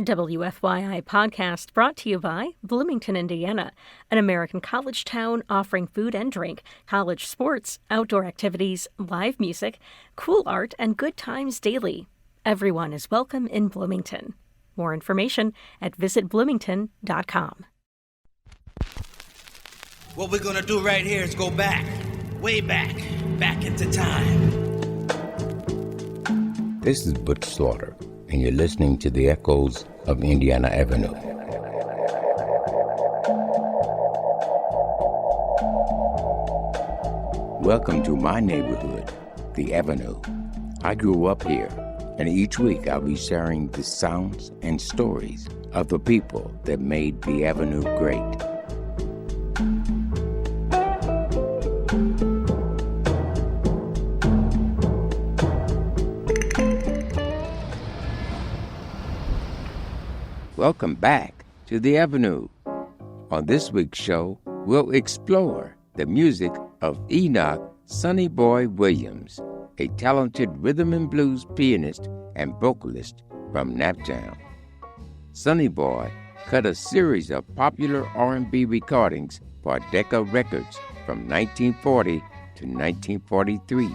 WFYI podcast brought to you by Bloomington, Indiana, an American college town offering food and drink, college sports, outdoor activities, live music, cool art, and good times daily. Everyone is welcome in Bloomington. More information at visitbloomington.com. What we're gonna do right here is go back, way back into time. This is Butch Slaughter, and you're listening to the echoes of Indiana Avenue. Welcome to my neighborhood, the Avenue. I grew up here, and each week I'll be sharing the sounds and stories of the people that made the Avenue great. Welcome back to the Avenue. On this week's show, we'll explore the music of Enoch Sonny Boy Williams, a talented rhythm and blues pianist and vocalist from Naptown. Sonny Boy cut a series of popular R&B recordings for Decca Records from 1940 to 1943.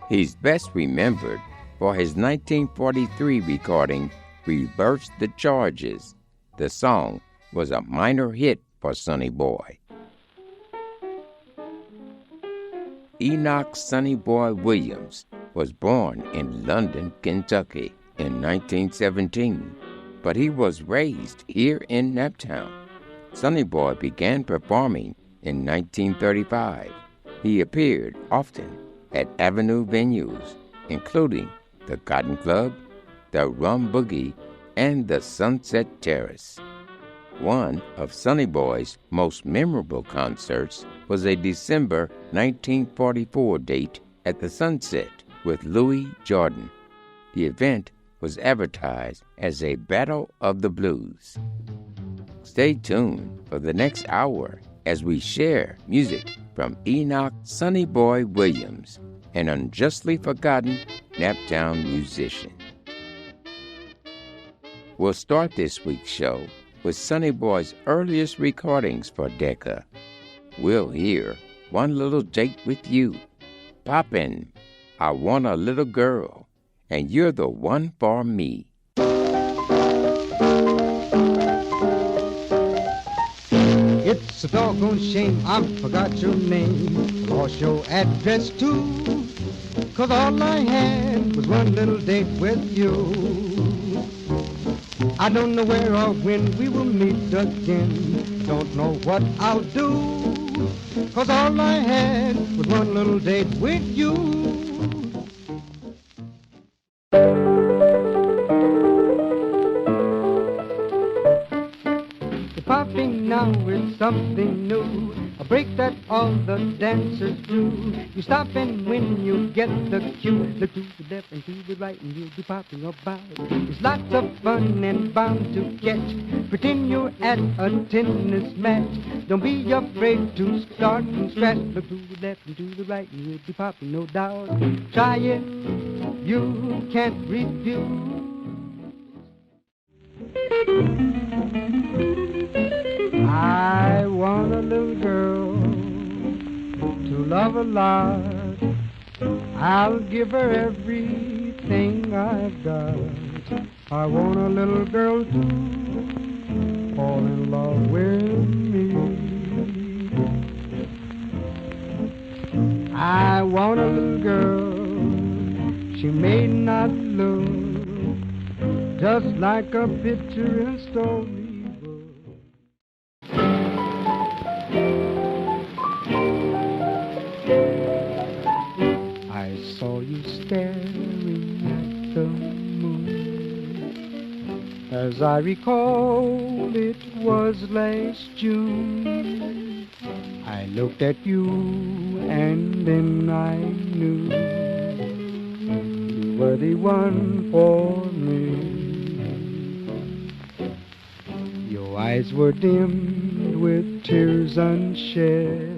He's best remembered for his 1943 recording, Reverse the Charges. The song was a minor hit for Sonny Boy. Enoch Sonny Boy Williams was born in London, Kentucky in 1917, but he was raised here in Naptown. Sonny Boy began performing in 1935. He appeared often at Avenue venues, including the Cotton Club, the Rhumboogie, and the Sunset Terrace. One of Sonny Boy's most memorable concerts was a December 1944 date at the Sunset with Louis Jordan. The event was advertised as a Battle of the Blues. Stay tuned for the next hour as we share music from Enoch Sonny Boy Williams, an unjustly forgotten Naptown musician. We'll start this week's show with Sonny Boy's earliest recordings for Decca. We'll hear One Little Date with You, Poppin', I Want a Little Girl, and You're the One for Me. It's a doggone shame I forgot your name, lost your address too, 'cause all I had was one little date with you. I don't know where or when we will meet again, don't know what I'll do, 'cause all I had was one little date with you. The popping now is something new, a break that all the dancers do. You stop and when you get the cue, look to the left and to the right and you'll be popping about. It's lots of fun and bound to catch. Pretend you're at a tennis match. Don't be afraid to start from scratch. Look to the left and to the right and you'll be popping, no doubt. Try it, you can't refuse. I want a little girl to love a lot. I'll give her everything I've got. I want a little girl to fall in love with me. I want a little girl, she may not look just like a picture in a storybook. I saw you staring at the moon. As I recall, it was last June. I looked at you and then I knew you were the one for me. Your eyes were dimmed with tears unshed.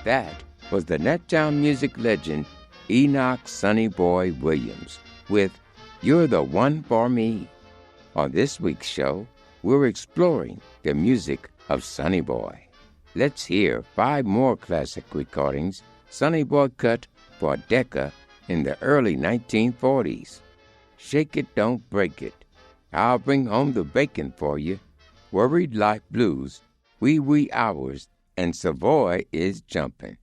That was the Naptown music legend Enoch Sonny Boy Williams with You're the one for me. On this week's show, we're exploring the music of Sonny Boy. Let's hear 5 more classic recordings Sonny Boy cut for Decca in the early 1940s. Shake It, Don't Break It, I'll Bring Home the Bacon for You, Worried Life Blues, Wee Wee Hours, and Savoy is Jumpin'.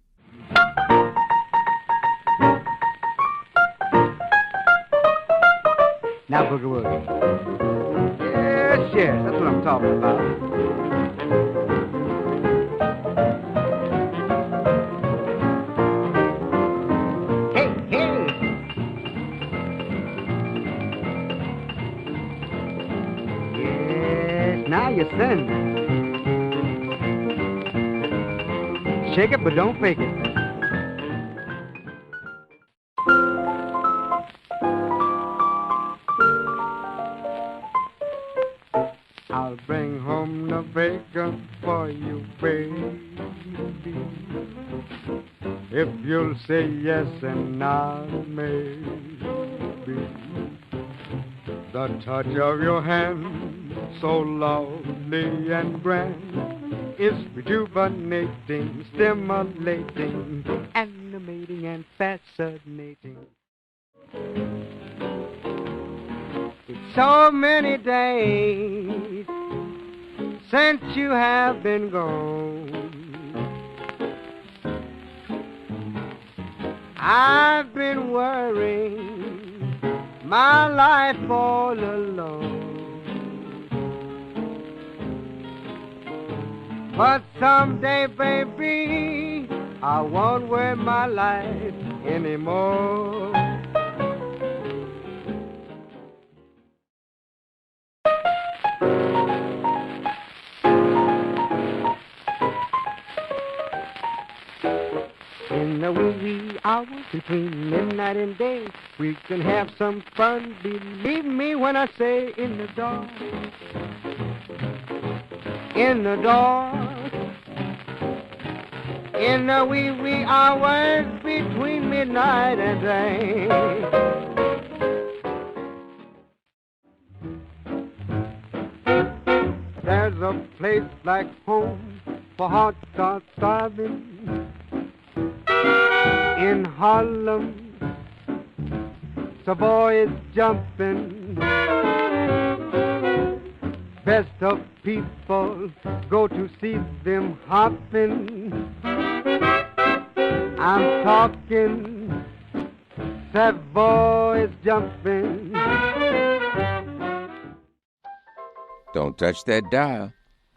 Now, Boogie Woogie. Yes, that's what I'm talking about. Hey, hey! Yes, now you're sending. Shake it, but don't fake it. I'll bring home the bacon for you, baby, if you'll say yes and not maybe. The touch of your hand, so lovely and grand, is rejuvenating, stimulating, animating and fascinating. It's so many days since you have been gone. I've been worrying my life all alone. But someday, baby, I won't worry my life anymore. In the wee hours between midnight and day, we can have some fun, believe me when I say in the dark. In the dark. In the wee hours between midnight and day. There's a place like home for hearts are starving. In Harlem, Savoy is jumping. Best of people go to see them hopping. I'm talking Savoy is jumping. Don't touch that dial.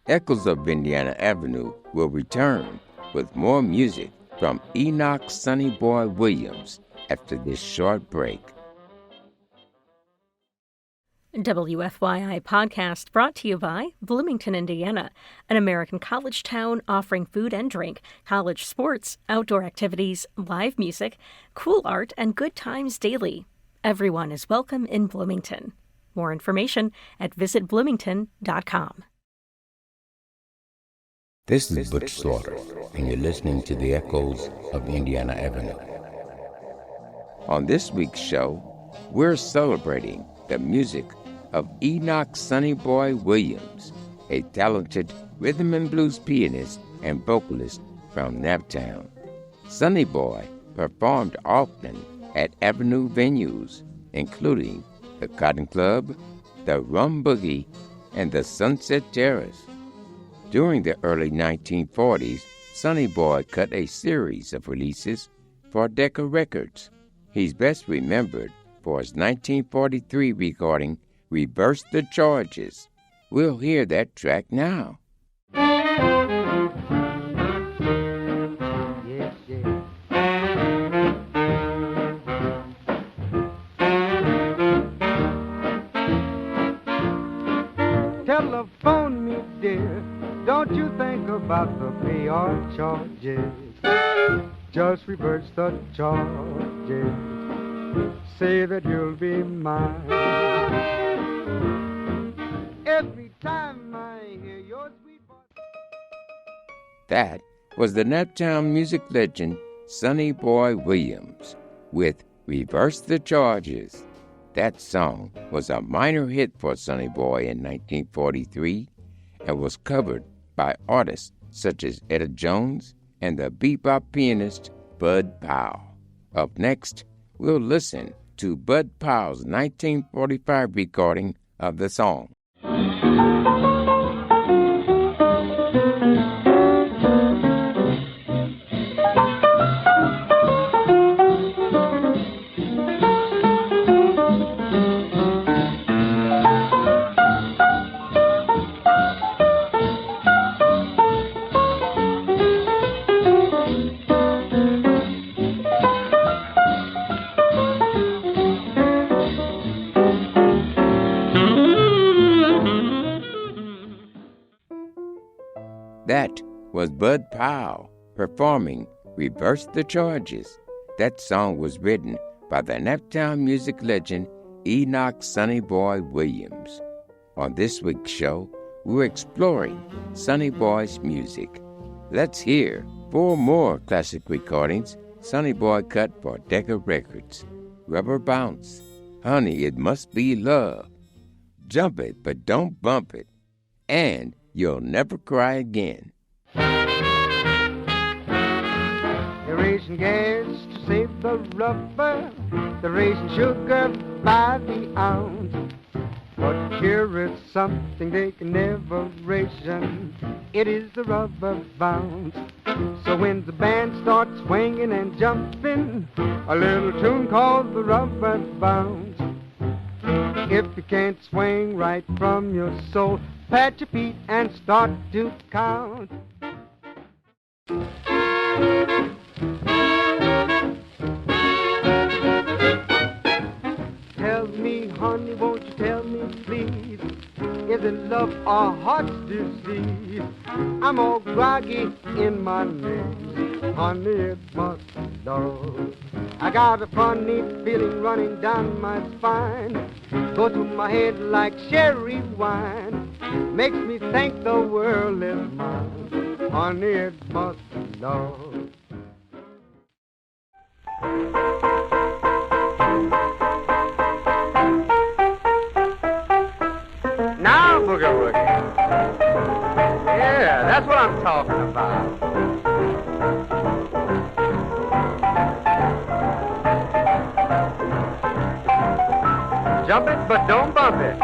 Echoes of Indiana Avenue will return with more music from Enoch Sonny Boy Williams after this short break. WFYI podcast brought to you by Bloomington, Indiana, an American college town offering food and drink, college sports, outdoor activities, live music, cool art, and good times daily. Everyone is welcome in Bloomington. More information at visitbloomington.com. This is Butch Slaughter, and you're listening to the Echoes of Indiana Avenue. On this week's show, we're celebrating the music of Enoch Sonny Boy Williams, a talented rhythm and blues pianist and vocalist from Naptown. Sonny Boy performed often at Avenue venues, including the Cotton Club, the Rhumboogie, and the Sunset Terrace. During the early 1940s, Sonny Boy cut a series of releases for Decca Records. He's best remembered for his 1943 recording, Reverse the Charges. We'll hear that track now. Yes, yes. Telephone me, dear. Don't you think about the PR charges. Just reverse the charges. Say that you'll be mine. Every time I hear your sweet voice. That was the Naptown music legend Sonny Boy Williams with Reverse the Charges. That song was a minor hit for Sonny Boy in 1943 and was covered by artists such as Etta Jones and the bebop pianist Bud Powell. Up next, we'll listen to Bud Powell's 1945 recording of the song. That was Bud Powell performing Reverse the Charges. That song was written by the Naptown music legend Enoch Sonny Boy Williams. On this week's show, we're exploring Sonny Boy's music. Let's hear 4 more classic recordings Sonny Boy cut for Decca Records. Rubber Bounce, Honey, It Must Be Love, Jump It But Don't Bump It, and You'll Never Cry Again. They're raising gas to save the rubber. They're raising sugar by the ounce. But here is something they can never ration. It is the rubber bounce. So when the band starts swinging and jumping, a little tune called the rubber bounce. If you can't swing right from your soul, pat your feet and start to count. Tell me, honey, won't you tell me, please, is it love or heart's disease? I'm all groggy in my knees, honey, it must be love. I got a funny feeling running down my spine, goes through my head like sherry wine, makes me think the world is mine, honey, it must be love. Now, boogie woogie. Yeah, that's what I'm talking about. Jump it, but don't bump it.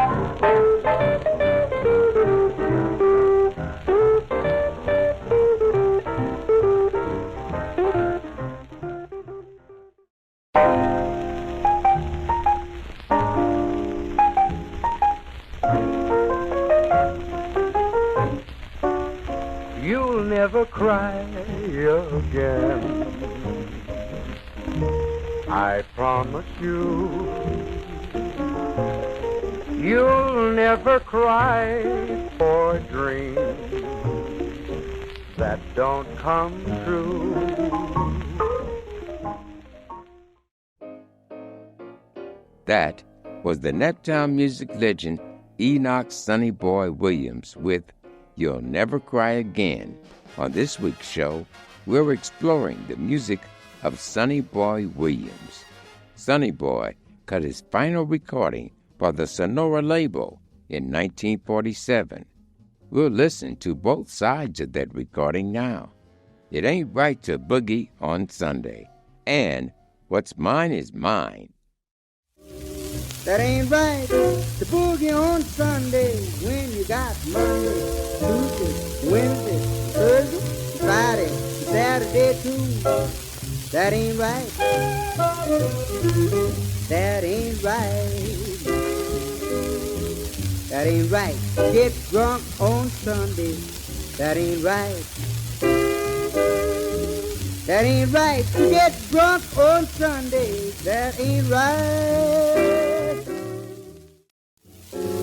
You'll never cry again, I promise you. You'll never cry for dreams that don't come true. That was the Naptown music legend Enoch Sonny Boy Williams with You'll Never Cry Again. On this week's show, we're exploring the music of Sonny Boy Williams. Sonny Boy cut his final recording for the Sonora label in 1947. We'll listen to both sides of that recording now. It Ain't Right to Boogie on Sunday, and What's Mine is Mine. That ain't right to boogie on Sunday when you got Monday, Tuesday, Wednesday, Thursday, Friday, Saturday too. That ain't right. That ain't right. That ain't right. Get drunk on Sunday. That ain't right. That ain't right. Get drunk on Sunday. That ain't right.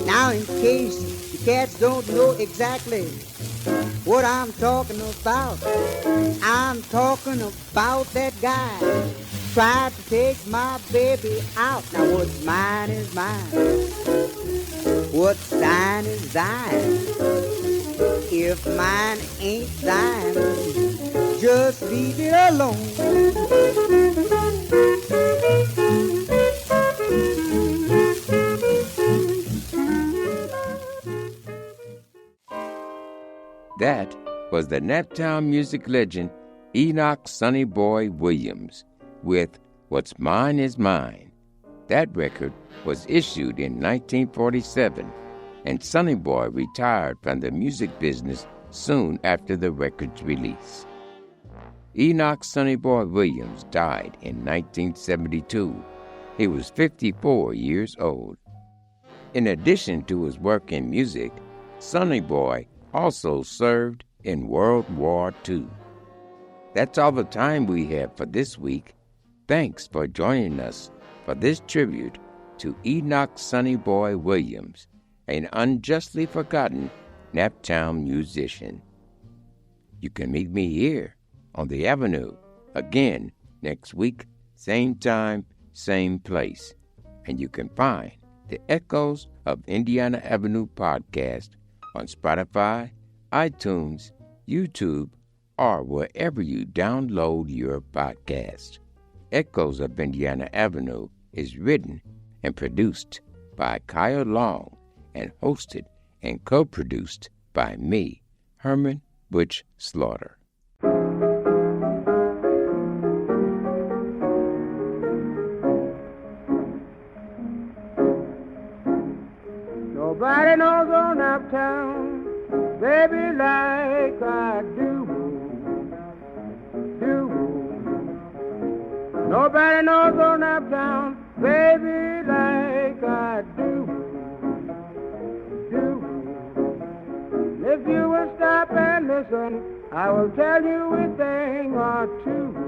Now, in case you cats don't know exactly what I'm talking about, I'm talking about that guy tried to take my baby out. Now, what's mine is mine. What's thine is thine. If mine ain't thine, just leave it alone. That was the Naptown music legend Enoch Sonny Boy Williams with What's Mine is Mine. That record was issued in 1947, and Sonny Boy retired from the music business soon after the record's release. Enoch Sonny Boy Williams died in 1972. He was 54 years old. In addition to his work in music, Sonny Boy also served in World War II. That's all the time we have for this week. Thanks for joining us for this tribute to Enoch Sonny Boy Williams, an unjustly forgotten Naptown musician. You can meet me here on the Avenue again next week, same time, same place. And you can find the Echoes of Indiana Avenue podcast on Spotify, iTunes, YouTube, or wherever you download your podcast. Echoes of Indiana Avenue is written and produced by Kyle Long and hosted and co-produced by me, Herman Butch Slaughter. Nobody knows on uptown, baby, like I do. Nobody knows on uptown, baby, like I do. If you will stop and listen, I will tell you a thing or two.